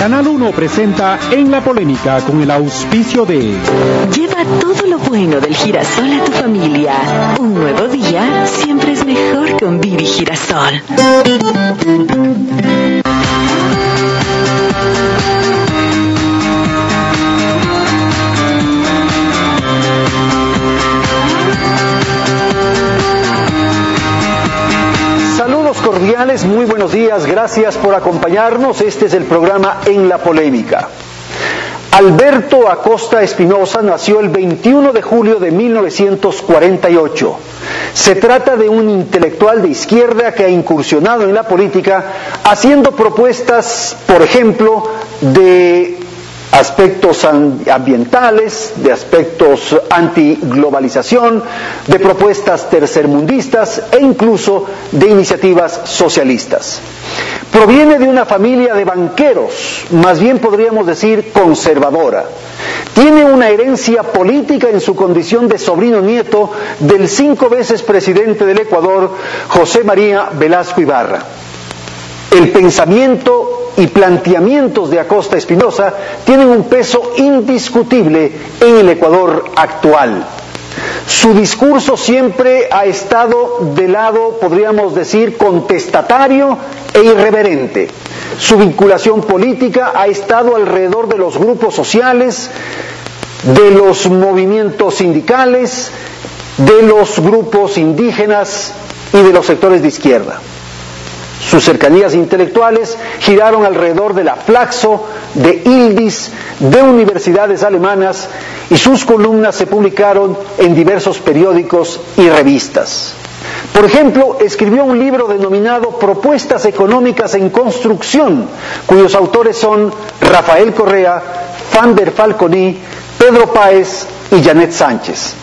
Canal 1 presenta En la Polémica con el auspicio de... Lleva todo lo bueno del girasol a tu familia. Un nuevo día siempre es mejor con Vivi Girasol. Saludos cordiales, muy buenos días, gracias por acompañarnos. Este es el programa En la Polémica. Alberto Acosta Espinosa nació el 21 de julio de 1948. Se trata de un intelectual de izquierda que ha incursionado en la política haciendo propuestas, por ejemplo, de aspectos ambientales, de aspectos antiglobalización, de propuestas tercermundistas e incluso de iniciativas socialistas. Proviene de una familia de banqueros, más bien podríamos decir conservadora. Tiene una herencia política en su condición de sobrino nieto del 5 veces presidente del Ecuador, José María Velasco Ibarra. El pensamiento y planteamientos de Acosta Espinosa tienen un peso indiscutible en el Ecuador actual. Su discurso siempre ha estado de lado, podríamos decir, contestatario e irreverente. Su vinculación política ha estado alrededor de los grupos sociales, de los movimientos sindicales, de los grupos indígenas y de los sectores de izquierda. Sus cercanías intelectuales giraron alrededor de la Flaxo, de Yildiz, de universidades alemanas, y sus columnas se publicaron en diversos periódicos y revistas. Por ejemplo, escribió un libro denominado Propuestas Económicas en Construcción, cuyos autores son Rafael Correa, Fander Falconi, Pedro Páez y Janet Sánchez.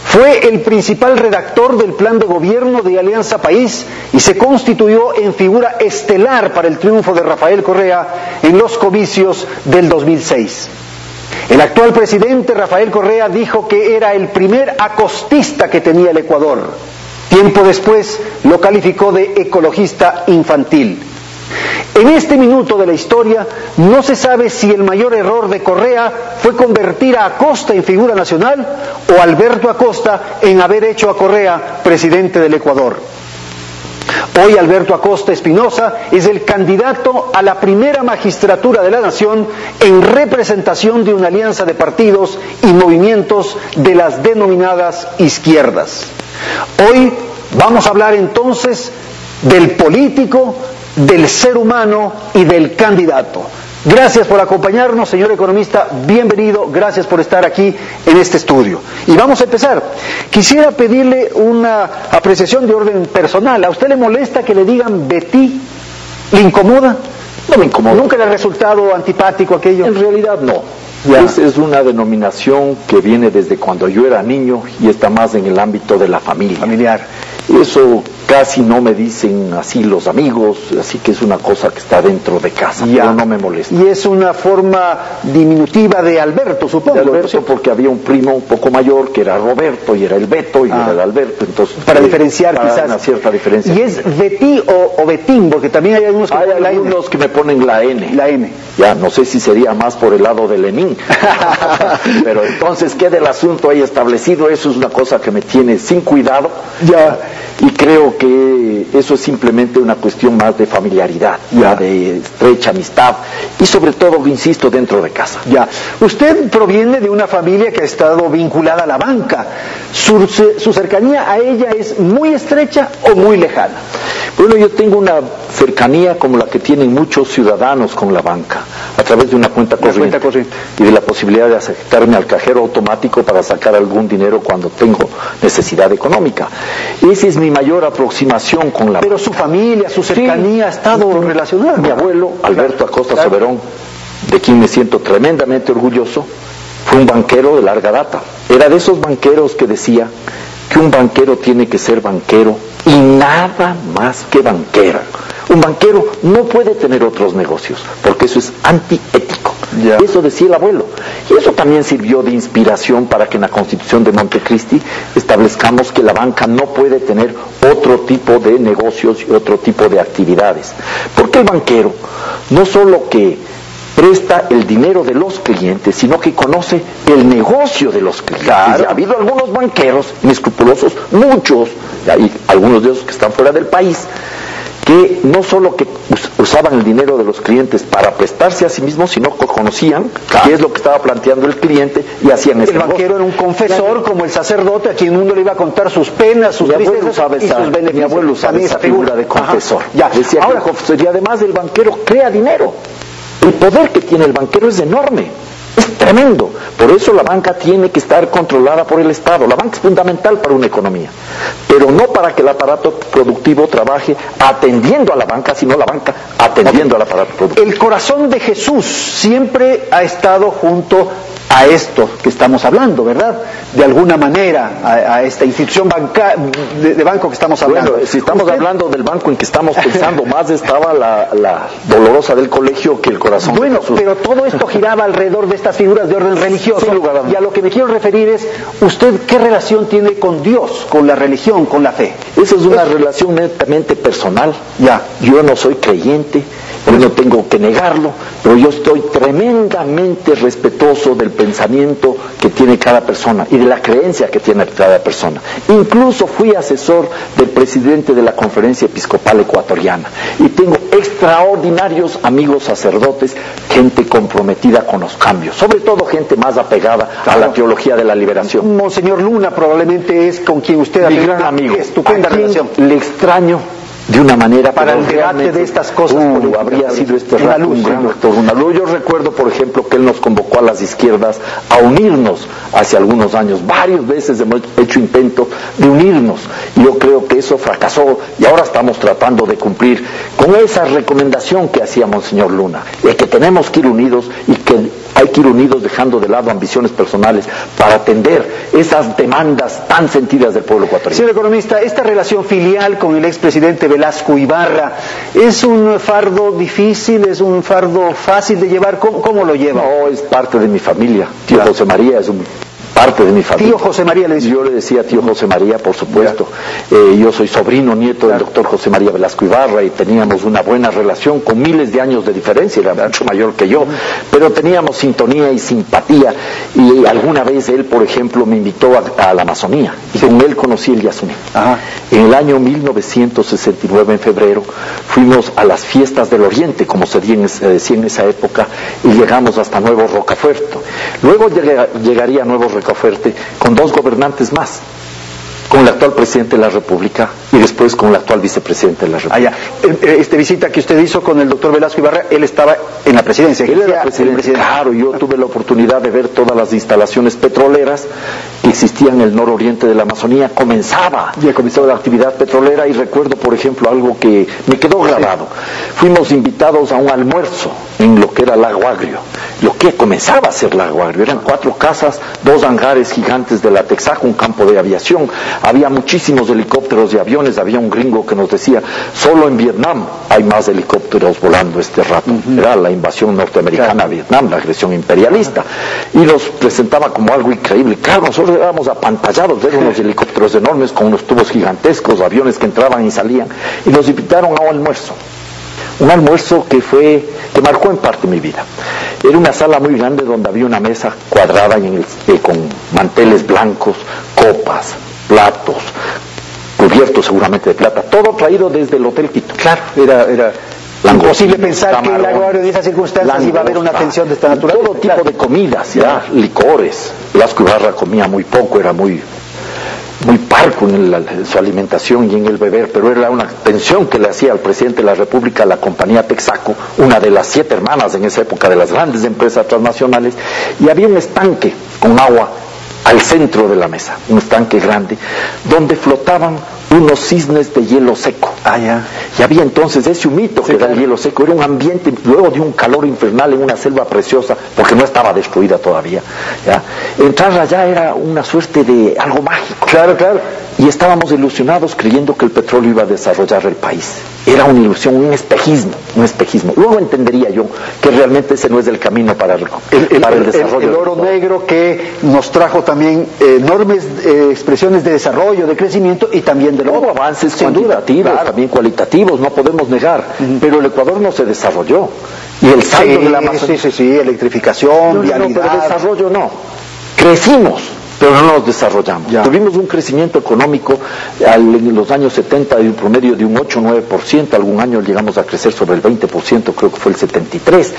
Fue el principal redactor del plan de gobierno de Alianza País y se constituyó en figura estelar para el triunfo de Rafael Correa en los comicios del 2006. El actual presidente Rafael Correa dijo que era el primer acostista que tenía el Ecuador. Tiempo después lo calificó de ecologista infantil. En este minuto de la historia no se sabe si el mayor error de Correa fue convertir a Acosta en figura nacional o Alberto Acosta en haber hecho a Correa presidente del Ecuador. Hoy Alberto Acosta Espinosa es el candidato a la primera magistratura de la nación en representación de una alianza de partidos y movimientos de las denominadas izquierdas. Hoy vamos a hablar entonces del político, del ser humano y del candidato. Gracias por acompañarnos, señor economista, bienvenido, gracias por estar aquí en este estudio. Y vamos a empezar. Quisiera pedirle una apreciación de orden personal. ¿A usted le molesta que le digan Betty? ¿Le incomoda? No me incomoda. ¿Nunca le ha resultado antipático aquello? En realidad no. Es una denominación que viene desde cuando yo era niño y está más en el ámbito de la familia. Familiar. Eso casi no me dicen así los amigos, así que es una cosa que está dentro de casa, pero no me molesta. Y es una forma diminutiva de Alberto, supongo. De Alberto, porque había un primo un poco mayor que era Roberto y era el Beto y era el Alberto, entonces para diferenciar para quizás una cierta diferencia. ¿Y es Betty o Betín? Porque también hay algunos que me ponen la N. La N. Ya, no sé si sería más por el lado de Lenin. Pero entonces queda el asunto ahí establecido. Eso es una cosa que me tiene sin cuidado. Ya. Y creo que eso es simplemente una cuestión más de familiaridad, de estrecha amistad y sobre todo, insisto, dentro de casa. Ya. Usted proviene de una familia que ha estado vinculada a la banca. ¿Su cercanía a ella es muy estrecha o muy lejana? Bueno, yo tengo una cercanía como la que tienen muchos ciudadanos con la banca, a través de una cuenta corriente. Y de la posibilidad de acercarme al cajero automático para sacar algún dinero cuando tengo necesidad económica. Esa es mi mayor aproximación con la banca. Pero su familia, su cercanía ha estado relacionada. Mi abuelo, Alberto Acosta Soberón, de quien me siento tremendamente orgulloso, fue un banquero de larga data. Era de esos banqueros que decía que un banquero tiene que ser banquero y nada más que banquero. Un banquero no puede tener otros negocios, porque eso es antiético. Eso decía el abuelo. Y eso también sirvió de inspiración para que en la Constitución de Montecristi establezcamos que la banca no puede tener otro tipo de negocios y otro tipo de actividades. Porque el banquero no solo que presta el dinero de los clientes, sino que conoce el negocio de los clientes. Claro. Ha habido algunos banqueros inescrupulosos, muchos, y algunos de esos que están fuera del país, que no solo que usaban el dinero de los clientes para prestarse a sí mismos, sino que conocían qué es lo que estaba planteando el cliente y hacían ese negocio. El banquero era un confesor, como el sacerdote, a quien uno le iba a contar sus penas, sus tristezas y sus beneficios. Mi abuelo usaba esa figura de confesor. Decía que el confesor, y además el banquero crea dinero. El poder que tiene el banquero es enorme, es tremendo. Por eso la banca tiene que estar controlada por el Estado. La banca es fundamental para una economía, pero no para que el aparato productivo trabaje atendiendo a la banca, sino la banca atendiendo al aparato productivo. El corazón de Jesús siempre ha estado junto a esto que estamos hablando, ¿verdad? De alguna manera, a esta institución de banco que estamos hablando. Bueno, si estamos hablando del banco en que estamos pensando, más estaba la dolorosa del colegio que el corazón de Jesús. Pero todo esto giraba alrededor de estas figuras de orden religioso. Y a lo que me quiero referir es, ¿usted qué relación tiene con Dios, con la religión, con la fe? Esa es una relación netamente personal. Yo no soy creyente, yo no tengo que negarlo, pero yo estoy tremendamente respetuoso del pensamiento que tiene cada persona y de la creencia que tiene cada persona. Incluso fui asesor del presidente de la Conferencia Episcopal Ecuatoriana y tengo extraordinarios amigos sacerdotes, gente comprometida con los cambios, sobre todo gente más apegada a la teología de la liberación. Monseñor Luna probablemente es con quien usted ha tenido una estupenda relación. Le extraño de una manera para el debate de estas cosas. Habría sido este rato un gran doctor. Yo recuerdo, por ejemplo, que él nos convocó a las izquierdas a unirnos hace algunos años. Varias veces hemos hecho intento de unirnos. Y yo creo que eso fracasó y ahora estamos tratando de cumplir con esa recomendación que hacía Monseñor Luna, de que tenemos que ir unidos y que hay que ir unidos dejando de lado ambiciones personales para atender esas demandas tan sentidas del pueblo ecuatoriano. Señor economista, esta relación filial con el expresidente Velasco Ibarra, ¿es un fardo difícil, es un fardo fácil de llevar? ¿Cómo lo lleva? No, es parte de mi familia. Tío José María es parte de mi familia. Tío José María le dice. Yo le decía tío José María, por supuesto. Yo soy sobrino, nieto del doctor José María Velasco Ibarra y teníamos una buena relación con miles de años de diferencia, era mucho mayor que yo, pero teníamos sintonía y simpatía y alguna vez él, por ejemplo, me invitó a la Amazonía y con él conocí el Yasuní. En el año 1969, en febrero, fuimos a las fiestas del Oriente, como se decía en esa época, y llegamos hasta Nuevo Rocafuerte. Luego llegaría a Nuevo Rocafuerte con dos gobernantes más, con el actual presidente de la República y después con el actual vicepresidente de la República. Esta visita que usted hizo con el doctor Velasco Ibarra, él estaba en la presidencia. Él era presidente. Claro, yo tuve la oportunidad de ver todas las instalaciones petroleras que existían en el nororiente de la Amazonía. Comenzaba la actividad petrolera y recuerdo, por ejemplo, algo que me quedó grabado. Fuimos invitados a un almuerzo en lo que era Lago Agrio, lo que comenzaba a ser Lago Agrio. Eran 4 casas, 2 hangares gigantes de la Texaco, un campo de aviación. Había muchísimos helicópteros y aviones. Había un gringo que nos decía, solo en Vietnam hay más helicópteros volando este rato. Era la invasión norteamericana a Vietnam, la agresión imperialista. Y nos presentaba como algo increíble. Claro, nosotros éramos apantallados de unos helicópteros enormes con unos tubos gigantescos, aviones que entraban y salían. Y nos invitaron a un almuerzo. Un almuerzo que marcó en parte mi vida. Era una sala muy grande donde había una mesa cuadrada con manteles blancos, copas, platos, cubiertos seguramente de plata, todo traído desde el Hotel Quito. Claro, era imposible pensar que en Lago Agrio de esas circunstancias iba a haber una atención de esta naturaleza. Todo tipo de comidas, licores. Velasco Ibarra comía muy poco, era muy parco en su alimentación y en el beber, pero era una pensión que le hacía al presidente de la República la compañía Texaco, una de las 7 hermanas en esa época de las grandes empresas transnacionales, y había un estanque con agua al centro de la mesa, un estanque grande, donde flotaban unos cisnes de hielo seco. Y había entonces ese humito que era el hielo seco, era un ambiente luego de un calor infernal en una selva preciosa, porque no estaba destruida todavía. Entrar allá era una suerte de algo mágico. Claro. y estábamos ilusionados creyendo que el petróleo iba a desarrollar el país. Era una ilusión, un espejismo. Luego entendería yo que realmente ese no es el camino para el desarrollo. El oro negro que nos trajo también enormes expresiones de desarrollo, de crecimiento y también de Hubo avances cuantitativos, claro, también cualitativos, no podemos negar, pero el Ecuador no se desarrolló. Y el saldo de la Amazonía... Sí, electrificación, vialidad... pero desarrollo no. Crecimos, pero no nos desarrollamos. Ya. Tuvimos un crecimiento económico en los años 70 de un promedio de un 8 o 9%, algún año llegamos a crecer sobre el 20%, creo que fue el 73%,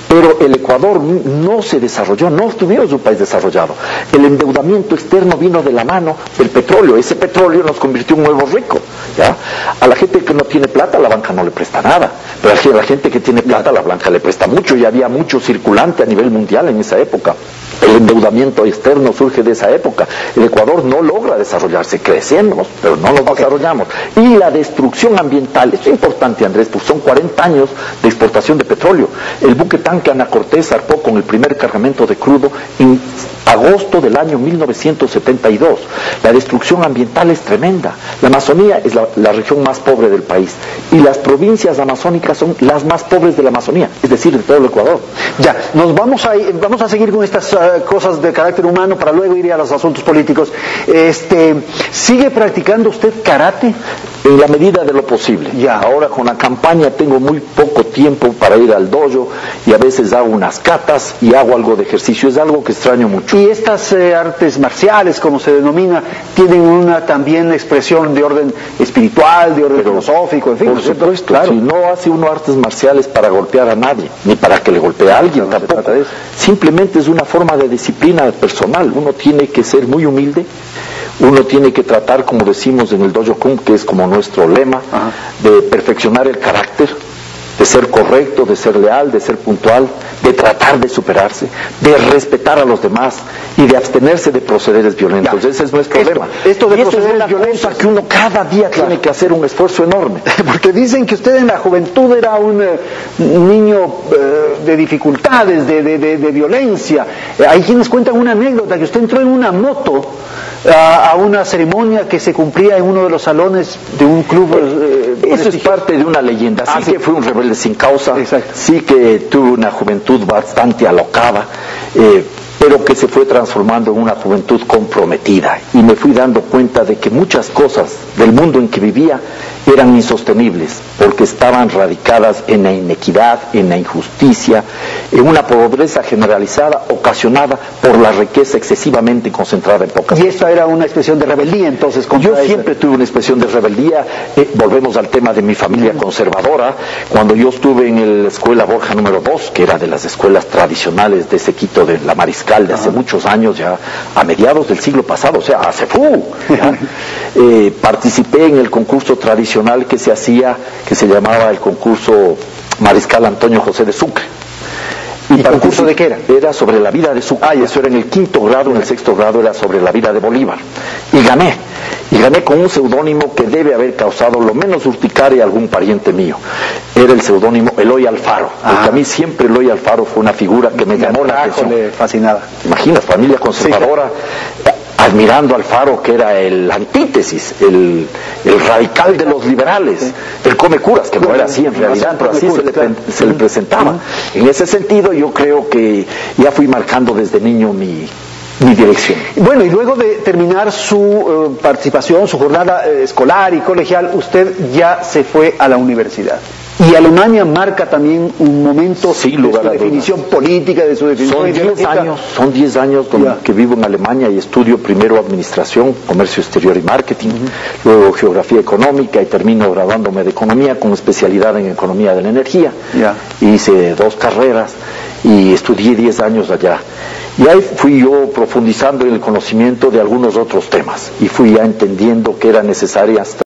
pero el Ecuador no se desarrolló, no tuvimos un país desarrollado. El endeudamiento externo vino de la mano del petróleo, ese petróleo nos convirtió en un nuevo rico, ¿ya? A la gente que no tiene plata, la banca no le presta nada, pero a la gente que tiene plata, la banca le presta mucho, y había mucho circulante a nivel mundial en esa época. El endeudamiento externo surge de esa época. El Ecuador no logra desarrollarse, crecemos, pero no nos desarrollamos. Y la destrucción ambiental, esto es importante, Andrés, pues son 40 años de exportación de petróleo. El buque tanque Ana Cortés zarpó con el primer cargamento de crudo en agosto del año 1972. La destrucción ambiental es tremenda. La Amazonía es la región más pobre del país, y las provincias amazónicas son las más pobres de la Amazonía, es decir, de todo el Ecuador. Ya, vamos a seguir con estas cosas de carácter humano para luego ir a los asuntos políticos. ¿Sigue practicando usted karate? En la medida de lo posible. Ya. Ahora con la campaña tengo muy poco tiempo para ir al dojo, y a veces hago unas catas y hago algo de ejercicio. Es algo que extraño mucho. Y estas artes marciales, como se denomina, tienen una también expresión de orden espiritual, de orden filosófico, en fin. Por supuesto, claro. Si no hace uno artes marciales para golpear a nadie, ni para que le golpee a alguien, No, tampoco. de eso. Simplemente es una forma de disciplina personal. Uno tiene que ser muy humilde, uno tiene que tratar, como decimos en el Dojo Kung, que es como nuestro lema, Ajá, de perfeccionar el carácter, de ser correcto, de ser leal, de ser puntual, de tratar de superarse, de respetar a los demás y de abstenerse de procederes violentos. Ya. Ese es nuestro lema. Esto de y procederes es una violentos cosa que uno cada día tiene que hacer un esfuerzo enorme. Porque dicen que usted en la juventud era un niño de dificultades, de violencia. Hay quienes cuentan una anécdota, que usted entró en una moto a una ceremonia que se cumplía en uno de los salones de un club. Eso es parte de una leyenda. Sí que fui un rebelde sin causa. Exacto. Sí que tuve una juventud bastante alocada, pero que se fue transformando en una juventud comprometida, y me fui dando cuenta de que muchas cosas del mundo en que vivía eran insostenibles, porque estaban radicadas en la inequidad, en la injusticia, en una pobreza generalizada ocasionada por la riqueza excesivamente concentrada en pocas Y personas. esta era una expresión de rebeldía, entonces, contra Yo esa. siempre tuve una expresión de rebeldía. Volvemos al tema de mi familia conservadora. Cuando yo estuve en la escuela Borja número 2, que era de las escuelas tradicionales de ese Quito de la Mariscal de hace muchos años, ya a mediados del siglo pasado, o sea, hace participé en el concurso tradicional que se hacía, que se llamaba el concurso Mariscal Antonio José de Sucre. ¿Y concurso de qué era? Era sobre la vida de Sucre. Eso era en el 5º grado, en el 6º grado era sobre la vida de Bolívar. Y gané con un seudónimo que debe haber causado lo menos urticaria a algún pariente mío. Era el seudónimo Eloy Alfaro, porque a mí siempre Eloy Alfaro fue una figura que me llamó la atención. Fascinada. Imaginas, familia conservadora, admirando a Alfaro, que era el antítesis, el radical de los liberales, el come curas, que no era así en realidad, pero así se le presentaba. En ese sentido, yo creo que ya fui marcando desde niño mi dirección. Bueno, y luego de terminar su participación, su jornada escolar y colegial, usted ya se fue a la universidad. Y Alemania marca también un momento de su definición política, de su definición ideológica. Son 10 años que vivo en Alemania y estudio primero administración, comercio exterior y marketing, luego geografía económica, y termino graduándome de economía con especialidad en economía de la energía. Hice 2 carreras y estudié 10 años allá. Y ahí fui yo profundizando en el conocimiento de algunos otros temas, y fui ya entendiendo que era necesaria